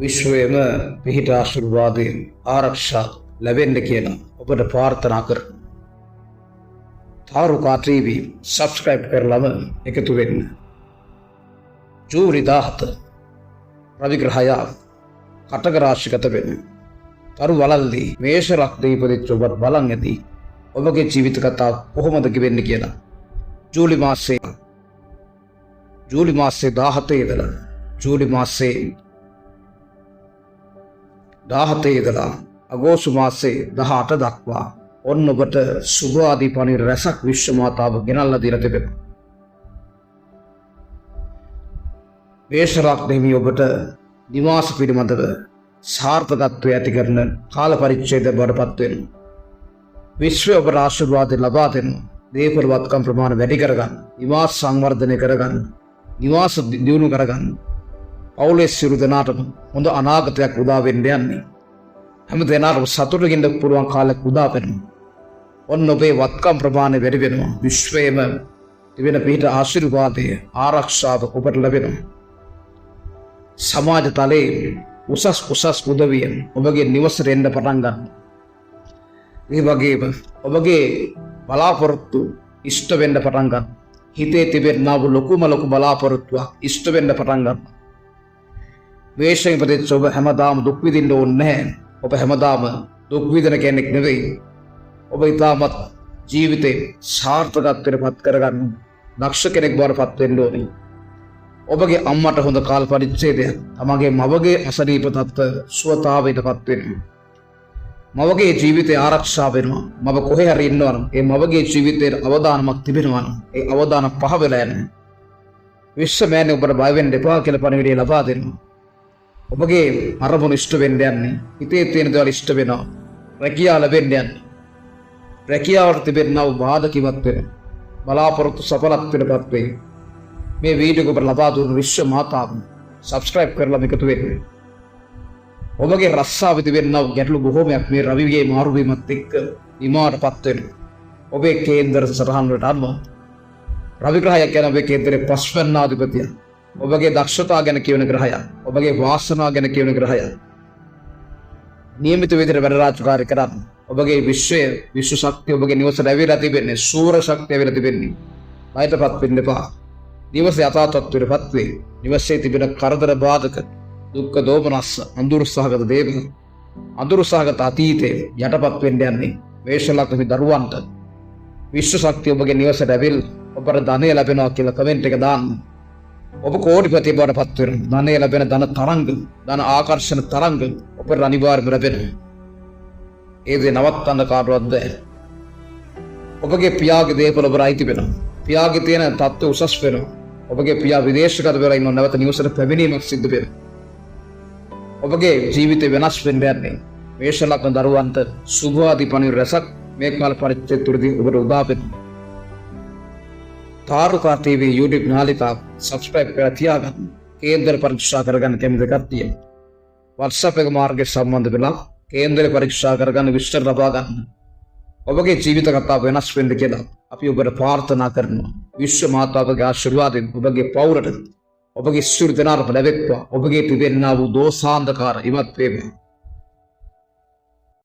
විශ්වයේම පිහිට ආශිර්වාදයෙන් ආරක්ෂා ලැබෙන්න කියලා ඔබට ප්‍රාර්ථනා කරමු. තාරුකා TV subscribe කරලම එකතු වෙන්න. ජූලි 17 රවි ග්‍රහය කටක රාශිගත වෙන තරු වලල්ලි මේෂ ලග්නයේ ඉපදිච්ච ඔබත් බලන් ඇති ඔබගේ ජීවිත කතාව කොහොමද ගෙවෙන්නේ කියලා. ජූලි මාසයේ 17 ඉඳලා ජූලි මාසයේ 17 ඉඳලා අගෝස්තු මාසයේ 18 දක්වා ඔන්න ඔබට සුභාදී පණිවිඩ රැසක් විශ්ව මාතාව ගෙනල්ලා දීලා තිබෙනවා. මේෂ ලග්නයේ ඔබට නිවාස පිළිබඳව සාර්ථකත්වය ඇති කරන කාල පරිච්ඡේදය බවටපත් වෙනවා. විශ්වය ඔබට ආශිර්වාද ලබා දෙනවා. දේපල වත්කම් ප්‍රමාණය වැඩි කරගන්න, නිවාස සංවර්ධනය කරගන්න, නිවාස දියුණු කරගන්න. පවුලේ සියලු දෙනාටම හොඳ අනාගතයක් උදා වෙන්න යන්නේ. හැම දෙනාටම සතුටින් ඉන්න පුළුවන් කාලයක් උදා වෙනවා. ඔන්න ඔබේ වත්කම් ප්‍රමාණය වැඩි වෙනවා. විශ්වයේම තිබෙන පිට ආශිර්වාදයේ ආරක්ෂාව ඔබට ලැබෙනවා. සමාජ තලයේ උසස් උදවියන් ඔබගේ නිවසට එන්න පටන් ගන්නවා. ඒ වගේම ඔබගේ බලාපොරොත්තු ඉෂ්ට වෙන්න පටන් ගන්නවා. හිතේ තිබෙනා වූ ලොකුම බලාපොරොත්තුවක් ඉෂ්ට වෙන්න පටන් ගන්නවා. මේෂයෙන් ඉපදෙච්ච ඔබ හැමදාම දුක් විඳින්න ඕනේ නැහැ. ඔබ හැමදාම දුක් විඳින කෙනෙක් නෙවෙයි. ඔබ ඊටමත් ජීවිතේ සාර්ථකත්වයට පත් කරගන්න දක්ෂ කෙනෙක් බවට පත් වෙන්න ඕනේ. ඔබගේ අම්මට හොඳ කාල පරිච්ඡේදයක්, තමගේ මවගේ අසනීප තත්ත්ව සුවතාවයටපත් වෙනවා. මවගේ ජීවිතය ආරක්ෂා වෙනවා. මව කොහේ හරි ඉන්නවා නම් ඒ මවගේ ජීවිතයේ අවදානමක් තිබෙනවා නම් ඒ අවදාන පහ වෙලා යනවා. විශ්වමෑණි ඔබට බය වෙන්න එපා කියලා පණිවිඩය ලබා දෙනවා. ඔබගේ අරමුණු ඉෂ්ට වෙන්න යන්නේ. හිතේ තියෙන දේවල් ඉෂ්ට වෙනවා. රැකියාව ලැබෙන්න යන්නේ. රැකියාවට තිබෙනා වූ බාධක ඉවත් වෙනවා. බලාපොරොත්තු සඵලත්වයටපත් වේ. මේ වීඩියෝ ඔබට ලබා දුන්න විශ්ව මාතාව subscribe කරලා එකතු වෙන්න. ඔබගේ රස්සාවේ තිබෙනා වූ ගැටලු බොහෝමයක් මේ රවිගේ මාරු වීමත් එක්ක නිමාවටපත් වෙනවා. ඔබේ කේන්දර සටහන් වලට අනුව රවි ග්‍රහය කියන ඔබේ කේන්දරේ පස්වන්නාධිපතිය. ඔබගේ දක්ෂතා ගැන කියවන ග්‍රහය. ඔබගේ වාසනාව ගැන කියවන ග්‍රහය. නියමිත විදිහට වැඩ රාජකාරී කරන්න. ඔබගේ විශ්ව ශක්තිය ඔබගේ නිවසට ඇවිල්ලා තිබෙන්නේ. සූර්ය ශක්තිය ඇවිල්ලා තිබෙන්නේ. බයටපත් වෙන්න එපා. නිවස යථා තත්ත්වයටපත් වේ. නිවසේ තිබෙන කරදර බාධක, දුක්ඛ දෝමනස්ස, අඳුරු සහගත දේව, අඳුරු සහගත අතීතේ යටපත් වෙන්න යන්නේ. මේෂ ලග්නයේ දරුවන්ට විශ්ව ශක්තිය ඔබගේ නිවසට ඇවිල්ලා ඔබට ධනය ලැබෙනවා කියලා කමෙන්ට් එක දාන්න. ඔබ කෝටිපති බවට පත් වෙනවා. ධනය ලැබෙන ධන තරංග, ධන ආකර්ෂණ තරංග ඔබට අනිවාර්යයෙන්ම ලැබෙනවා. ඒ දේ නවත්තන්න කාටවත් බැහැ. ඔබගේ පියාගේ දේපල ඔබට අයිති වෙනවා. පියාගේ තියෙන තත්ත්ව උසස් වෙනවා. ඔබගේ පියා විදේශගත වෙලා ඉන්නව නැවත නිවසට පැමිණීමක් සිද්ධ වෙනවා. ඔබගේ ජීවිතය වෙනස් වෙන්න යන්නේ. මේෂ ලග්න දරුවන්ට සුභාදී පණිවිඩ රැසක් මේ කාල පරිච්ඡේදය තුළදී ඔබට උදා වෙනවා. තාරුකා TV YouTube නාලිකාව subscribe කරලා තියාගන්න. කේන්දර පරීක්ෂා කරගන්න කැමති කට්ටිය WhatsApp එක මාර්ගයේ සම්බන්ධ වෙලා කේන්දර පරීක්ෂා කරගන්න විස්තර ලබා ගන්න. ඔබගේ ජීවිත කතාව වෙනස් වෙන්න කියලා අපි ඔබට ප්‍රාර්ථනා කරනවා. විශ්ව මාතාවගේ ආශිර්වාදයෙන් ඔබගේ පවුලට ඔබගේ සියලු දෙනාටම ලැබෙත්වා. ඔබගේ තිබෙනා වූ දෝෂාන්ධකාර ඉවත් වේවා.